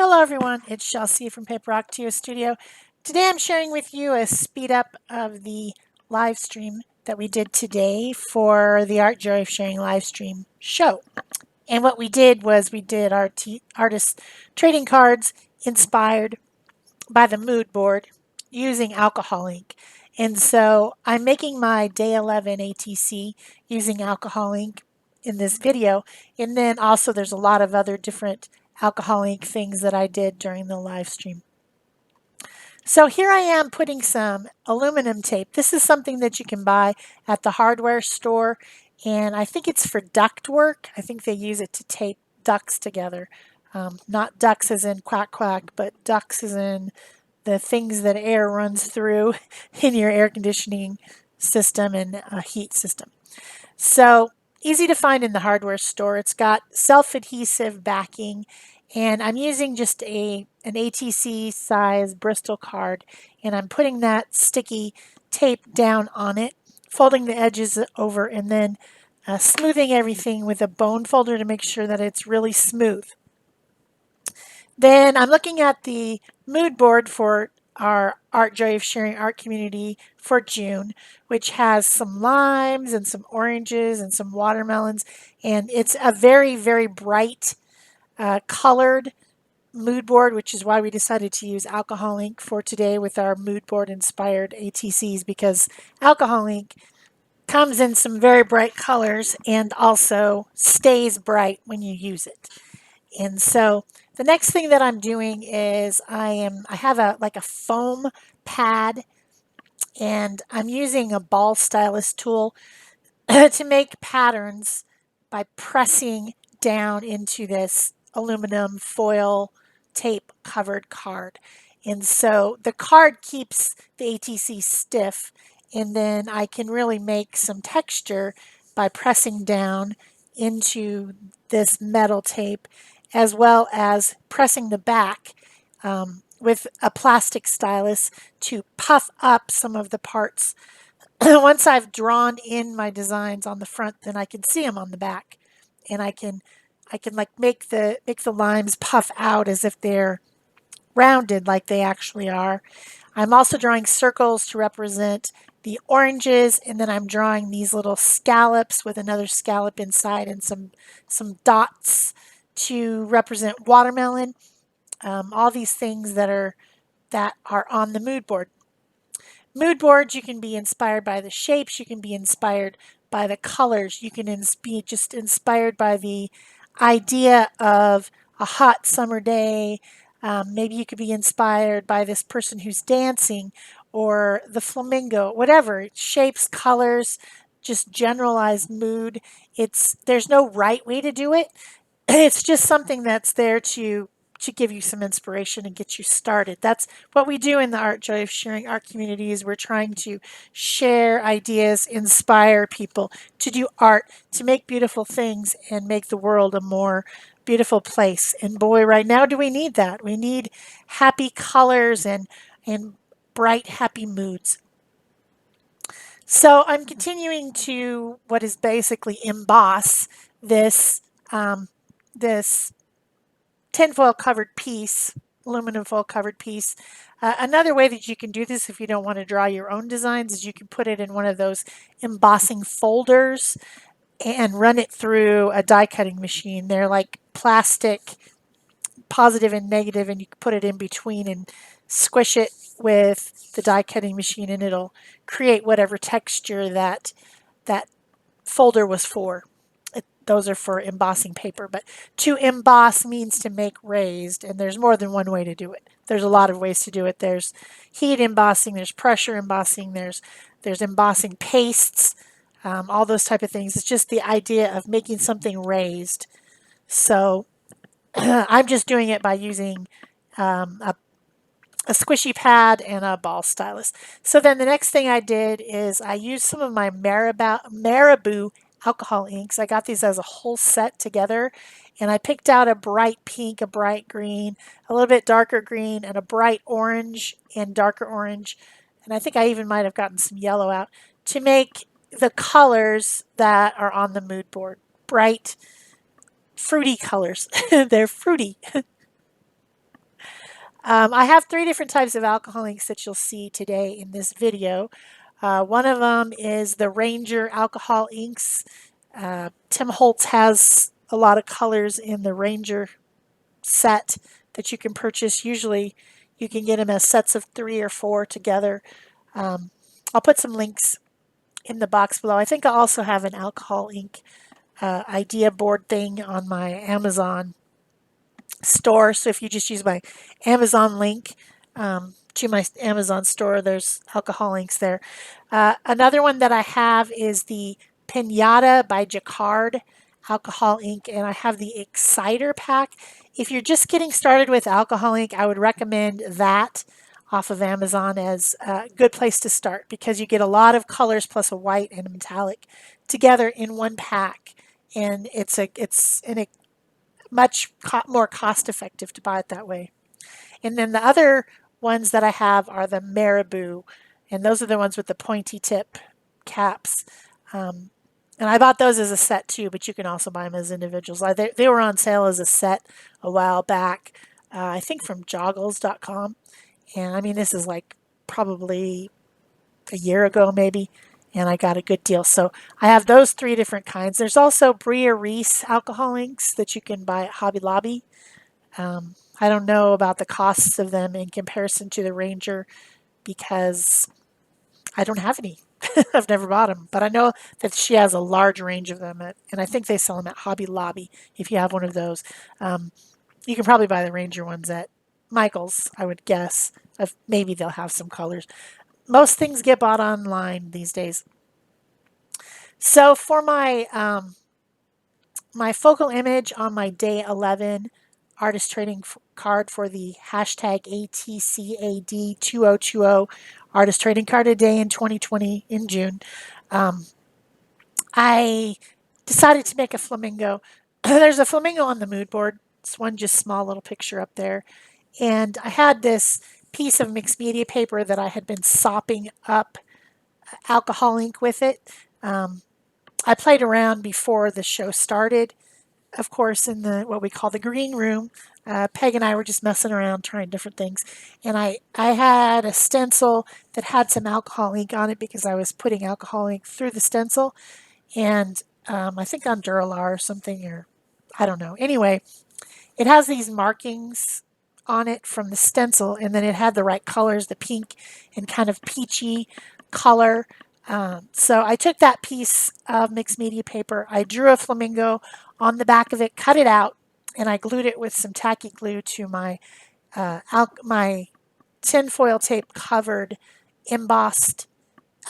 Hello everyone, it's Shel C from PaperOcotilloStudio. Today I'm sharing with you a speed up of the live stream that we did today for the Art Joy of Sharing live stream show. And what we did was we did our artist trading cards inspired by the mood board using alcohol ink. And so I'm making my day 11 ATC using alcohol ink in this video. And then also there's a lot of other different alcohol ink things that I did during the live stream. So here I am putting some aluminum tape. This is something that you can buy at the hardware store, and I think it's for duct work. I think they use it to tape ducts together. Not ducks as in quack quack, but ducts as in the things that air runs through in your air conditioning system and a heat system. So easy to find in the hardware store. It's got self-adhesive backing, and I'm using just an ATC size Bristol card, and I'm putting that sticky tape down on it, folding the edges over, and then smoothing everything with a bone folder to make sure that it's really smooth. Then I'm looking at the mood board for our Art Joy of Sharing art community for June, which has some limes and some oranges and some watermelons. And it's a very, very bright colored mood board, which is why we decided to use alcohol ink for today with our mood board inspired ATCs, because alcohol ink comes in some very bright colors and also stays bright when you use it. And so the next thing that I'm doing is I have a foam pad, and I'm using a ball stylus tool to make patterns by pressing down into this aluminum foil tape covered card. And so the card keeps the ATC stiff, and then I can really make some texture by pressing down into this metal tape, as well as pressing the back with a plastic stylus to puff up some of the parts. Once I've drawn in my designs on the front, then I can see them on the back, and I can like make the limes puff out as if they're rounded like they actually are. I'm also drawing circles to represent the oranges, and then I'm drawing these little scallops with another scallop inside and some dots to represent watermelon. All these things that are on the mood board. Mood boards, you can be inspired by the shapes, you can be inspired by the colors, you can be just inspired by the idea of a hot summer day. Maybe you could be inspired by this person who's dancing, or the flamingo, whatever. Shapes, colors, just generalized mood. There's no right way to do it. It's just something that's there to give you some inspiration and get you started. That's what we do in the Art Joy of Sharing art community. Is we're trying to share ideas, inspire people to do art, to make beautiful things, and make the world a more beautiful place. And boy, right now do we need that. We need happy colors and bright, happy moods. So I'm continuing to what is basically emboss this this tinfoil covered piece, aluminum foil covered piece. Another way that you can do this if you don't want to draw your own designs is you can put it in one of those embossing folders and run it through a die cutting machine. They're like plastic, positive and negative, and you can put it in between and squish it with the die cutting machine, and it'll create whatever texture that folder was for. Those are for embossing paper, but to emboss means to make raised, and there's more than one way to do it. There's a lot of ways to do it. There's heat embossing, there's pressure embossing, there's embossing pastes, all those type of things. It's just the idea of making something raised. So I'm just doing it by using a squishy pad and a ball stylus. So then the next thing I did is I used some of my Marabou alcohol inks. I got these as a whole set together, and I picked out a bright pink, a bright green, a little bit darker green, and a bright orange and darker orange. And I think I even might have gotten some yellow out to make the colors that are on the mood board. Bright, fruity colors. They're fruity. I have three different types of alcohol inks that you'll see today in this video. One of them is the Ranger alcohol inks. Tim Holtz has a lot of colors in the Ranger set that you can purchase. Usually you can get them as sets of 3 or 4 together. I'll put some links in the box below. I think I also have an alcohol ink idea board thing on my Amazon store. So if you just use my Amazon link to my Amazon store, there's alcohol inks there. Another one that I have is the Pinata by Jacquard alcohol ink, and I have the Exciter pack. If you're just getting started with alcohol ink, I would recommend that off of Amazon as a good place to start because you get a lot of colors plus a white and a metallic together in one pack, and it's much more cost effective to buy it that way. And then the other ones that I have are the Marabou, and those are the ones with the pointy tip caps. And I bought those as a set too, but you can also buy them as individuals. They were on sale as a set a while back, I think from joggles.com. And I mean, this is like probably a year ago, maybe, and I got a good deal. So I have those three different kinds. There's also Bria Reese alcohol inks that you can buy at Hobby Lobby. I don't know about the costs of them in comparison to the Ranger because I don't have any. I've never bought them, but I know that she has a large range of them, and I think they sell them at Hobby Lobby if you have one of those. You can probably buy the Ranger ones at Michael's, I would guess. Maybe they'll have some colors. Most things get bought online these days. So for my focal image on my day 11 artist trading card for the hashtag ATCAD2020 artist trading card a day in 2020 in June, I decided to make a flamingo. There's a flamingo on the mood board. It's one just small little picture up there. And I had this piece of mixed media paper that I had been sopping up alcohol ink with it. I played around before the show started, of course, in the what we call the green room. Peg and I were just messing around trying different things. And I had a stencil that had some alcohol ink on it because I was putting alcohol ink through the stencil. And I think on Duralar or something, or I don't know. Anyway, it has these markings on it from the stencil, and then it had the right colors, the pink and kind of peachy color. So I took that piece of mixed media paper, I drew a flamingo on the back of it, cut it out, and I glued it with some tacky glue to my my tinfoil tape covered, embossed,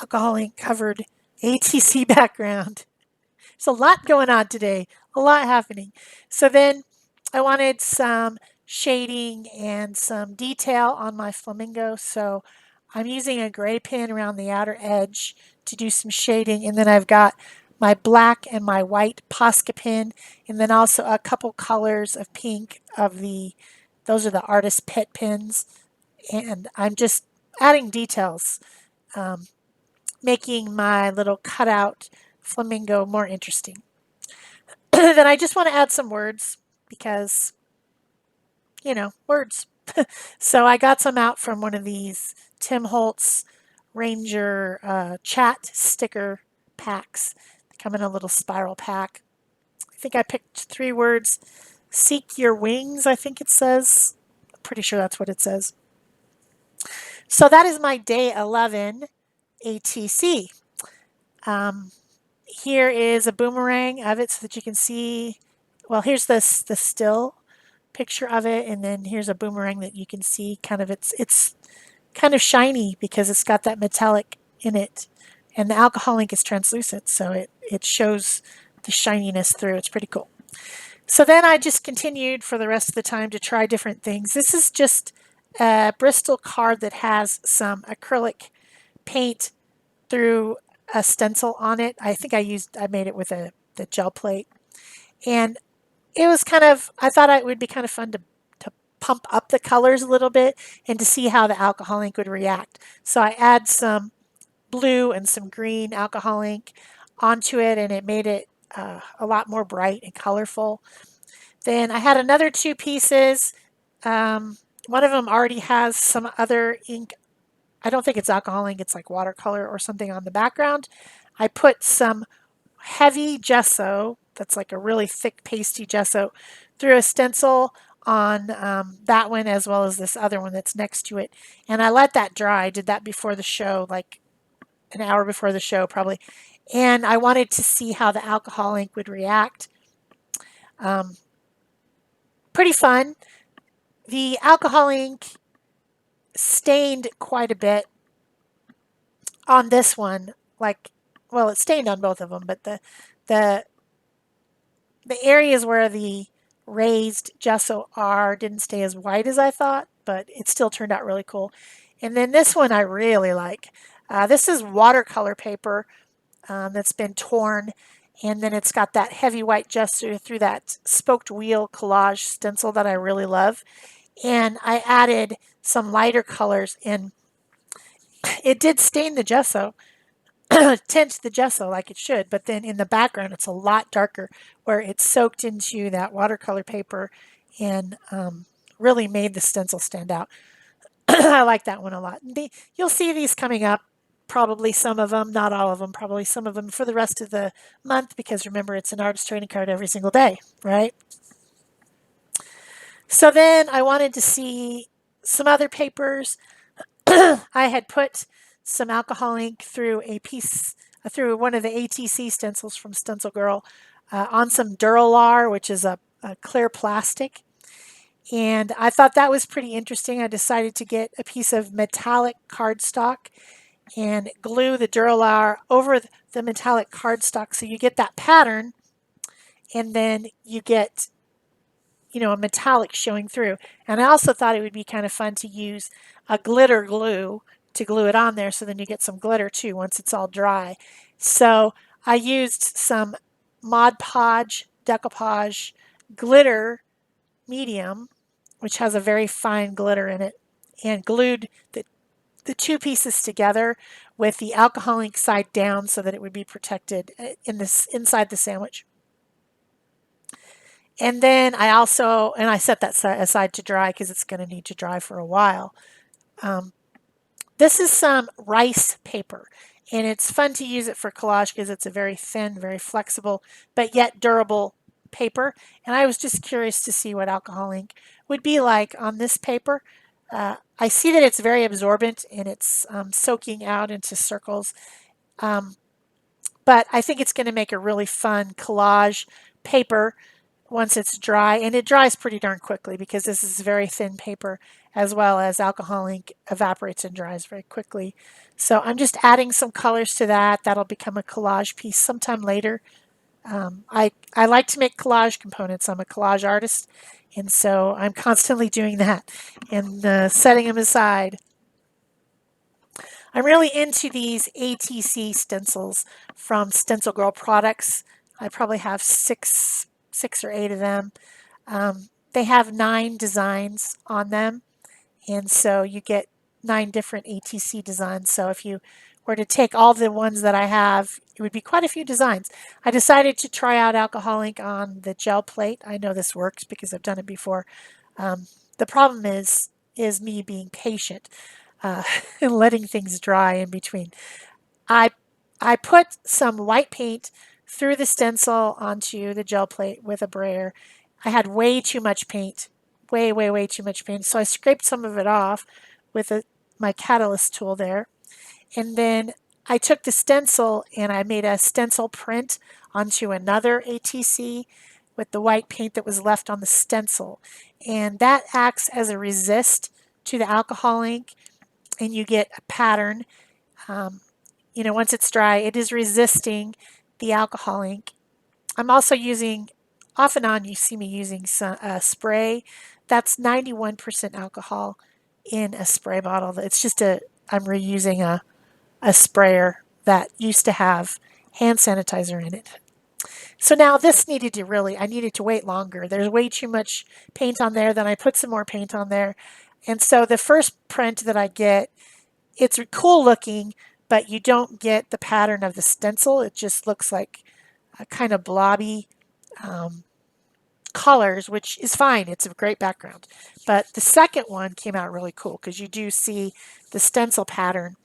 alcohol ink covered ATC background. There's a lot going on today, a lot happening. So then I wanted some shading and some detail on my flamingo. So I'm using a gray pen around the outer edge to do some shading. And then I've got my black and my white Posca pen, and then also a couple colors of pink those are the artist pet pens. And I'm just adding details, making my little cutout flamingo more interesting. Then I just want to add some words because, words. So I got some out from one of these Tim Holtz Ranger chat sticker packs. They come in a little spiral pack. I think I picked 3 words. Seek your wings, I think it says. I'm pretty sure that's what it says. So that is my day 11 ATC. Here is a boomerang of it so that you can see. Well, here's the still picture of it, and then here's a boomerang that you can see. Kind of it's kind of shiny because it's got that metallic in it, and the alcohol ink is translucent, so it shows the shininess through. It's pretty cool. So then I just continued for the rest of the time to try different things. This is just a Bristol card that has some acrylic paint through a stencil on it. I think I made it with the gel plate. And it was I thought it would be kind of fun to pump up the colors a little bit and to see how the alcohol ink would react. So I add some blue and some green alcohol ink onto it, and it made it a lot more bright and colorful. Then I had another 2 pieces One of them already has some other ink. I don't think it's alcohol ink, it's like watercolor or something on the background. I put some heavy gesso, that's like a really thick pasty gesso, through a stencil on that one as well as this other one that's next to it. And I let that dry. I did that before the show, like an hour before the show probably. And I wanted to see how the alcohol ink would react. Um, Pretty fun. The alcohol ink stained quite a bit on this one. Like, well, it stained on both of them, but the the areas where the raised gesso are didn't stay as white as I thought, but it still turned out really cool. And then this one I really like. This is watercolor paper that's been torn, and then it's got that heavy white gesso through that spoked wheel collage stencil that I really love. And I added some lighter colors, and it did stain the gesso, tint the gesso like it should, but then in the background it's a lot darker where it's soaked into that watercolor paper and really made the stencil stand out. I like that one a lot. You'll see these coming up, probably some of them, not all of them, probably some of them for the rest of the month because remember it's an artist training card every single day, right? So then I wanted to see some other papers. I had put some alcohol ink through a piece, through one of the ATC stencils from Stencil Girl on some Duralar, which is a clear plastic. And I thought that was pretty interesting. I decided to get a piece of metallic cardstock and glue the Duralar over the metallic cardstock so you get that pattern and then you get, you know, a metallic showing through. And I also thought it would be kind of fun to use a glitter glue to glue it on there so then you get some glitter too once it's all dry. So I used some Mod Podge decoupage glitter medium, which has a very fine glitter in it, and glued the two pieces together with the alcohol ink side down so that it would be protected in this inside the sandwich. And then I set that aside to dry because it's going to need to dry for a while. This is some rice paper, and it's fun to use it for collage because it's a very thin, very flexible, but yet durable paper. And I was just curious to see what alcohol ink would be like on this paper. I see that it's very absorbent and it's soaking out into circles. But I think it's going to make a really fun collage paper once it's dry, and it dries pretty darn quickly because this is very thin paper as well as alcohol ink evaporates and dries very quickly. So I'm just adding some colors to that. That'll become a collage piece sometime later. I like to make collage components. I'm a collage artist, and so I'm constantly doing that and setting them aside. I'm really into these ATC stencils from Stencil Girl Products. I probably have six or eight of them. They have 9 designs on them, and so you get 9 different ATC designs. So if you were to take all the ones that I have, it would be quite a few designs. I decided to try out alcohol ink on the gel plate. I know this works because I've done it before. The problem is me being patient and letting things dry in between. I I put some white paint through the stencil onto the gel plate with a brayer. I had way too much paint, way too much paint. So I scraped some of it off with my catalyst tool there. And then I took the stencil and I made a stencil print onto another ATC with the white paint that was left on the stencil. And that acts as a resist to the alcohol ink, and you get a pattern. You know, once it's dry, it is resisting the alcohol ink. I'm also using, off and on, you see me using some spray. That's 91% alcohol in a spray bottle. It's just I'm reusing a sprayer that used to have hand sanitizer in it. So now this needed to really, I needed to wait longer. There's way too much paint on there. Then I put some more paint on there. And so the first print that I get, it's cool looking, but you don't get the pattern of the stencil. It just looks like a kind of blobby colors, which is fine. It's a great background. But the second one came out really cool because you do see the stencil pattern.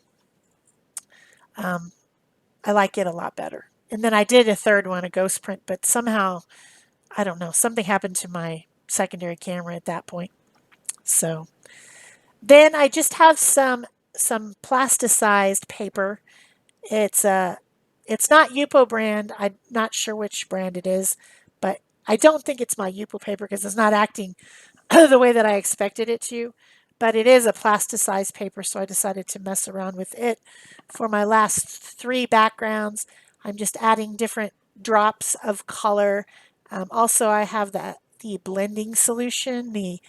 I like it a lot better. And then I did a third one, a ghost print, but somehow, I don't know, something happened to my secondary camera at that point. So then I just have some plasticized paper. It's not Yupo brand. I'm not sure which brand it is, but I don't think it's my Yupo paper because it's not acting the way that I expected it to. But it is a plasticized paper, so I decided to mess around with it for my last three backgrounds. I'm just adding different drops of color. Also, I have the blending solution, the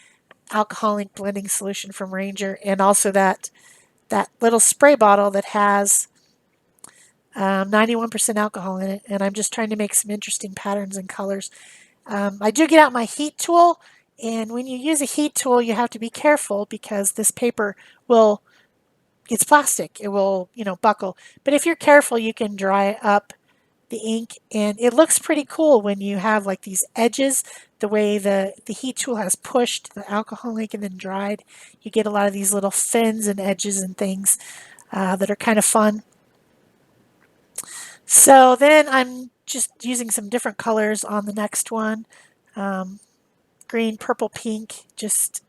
alcoholic blending solution from Ranger, and also that little spray bottle that has 91% alcohol in it. And I'm just trying to make some interesting patterns and colors. I do get out my heat tool, and when you use a heat tool, you have to be careful because this paper will, it's plastic, it will, buckle. But if you're careful, you can dry up the ink, and it looks pretty cool when you have like these edges, the way the heat tool has pushed the alcohol ink and then dried. You get a lot of these little fins and edges and things that are kind of fun. So then I'm just using some different colors on the next one. Green, purple, pink, just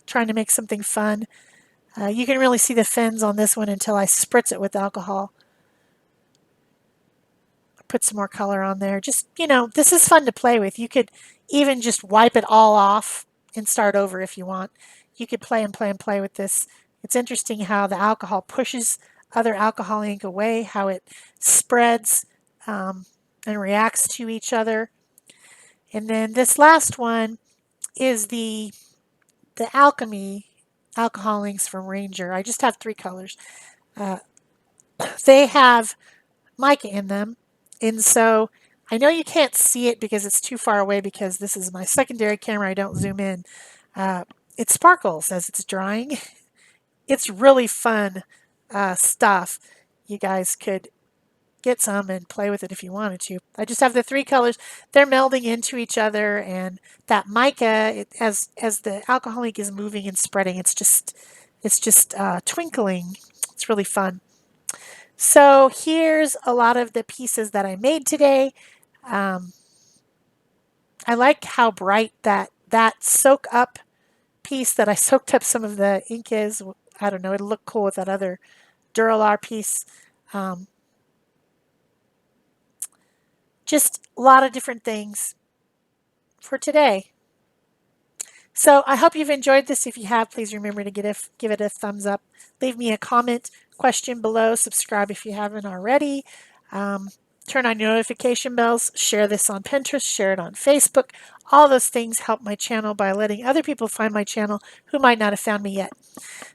trying to make something fun. You can really see the fins on this one until I spritz it with alcohol. Put some more color on there. Just, this is fun to play with. You could even just wipe it all off and start over if you want. You could play and play and play with this. It's interesting how the alcohol pushes other alcohol ink away, how it spreads and reacts to each other. And then this last one is the Alchemy alcohol inks from Ranger. I just have three colors. They have mica in them, and so I know you can't see it because it's too far away because this is my secondary camera. I don't zoom in. It sparkles as it's drying. It's really fun stuff. You guys could get some and play with it if you wanted to. I just have the three colors. They're melding into each other, and that mica, as the alcohol ink is moving and spreading, it's just twinkling. It's really fun. So here's a lot of the pieces that I made today. Um, I like how bright that soak up piece that I soaked up some of the ink is. I don't know, it'll look cool with that other Duralar piece. Um, just a lot of different things for today. So I hope you've enjoyed this. If you have, please remember to give it a thumbs up. Leave me a comment, question below. Subscribe if you haven't already. Um, turn on your notification bells. Share this on Pinterest. Share it on Facebook. All those things help my channel by letting other people find my channel who might not have found me yet.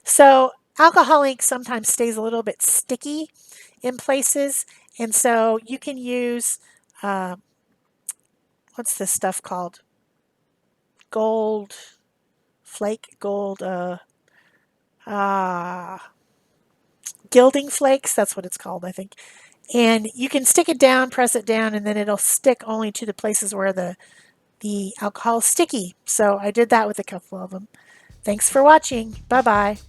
So alcohol ink sometimes stays a little bit sticky in places. And so you can use, what's this stuff called? Gold flake, gilding flakes. That's what it's called, I think. And you can stick it down, press it down, and then it'll stick only to the places where the alcohol is sticky. So I did that with a couple of them. Thanks for watching. Bye-bye.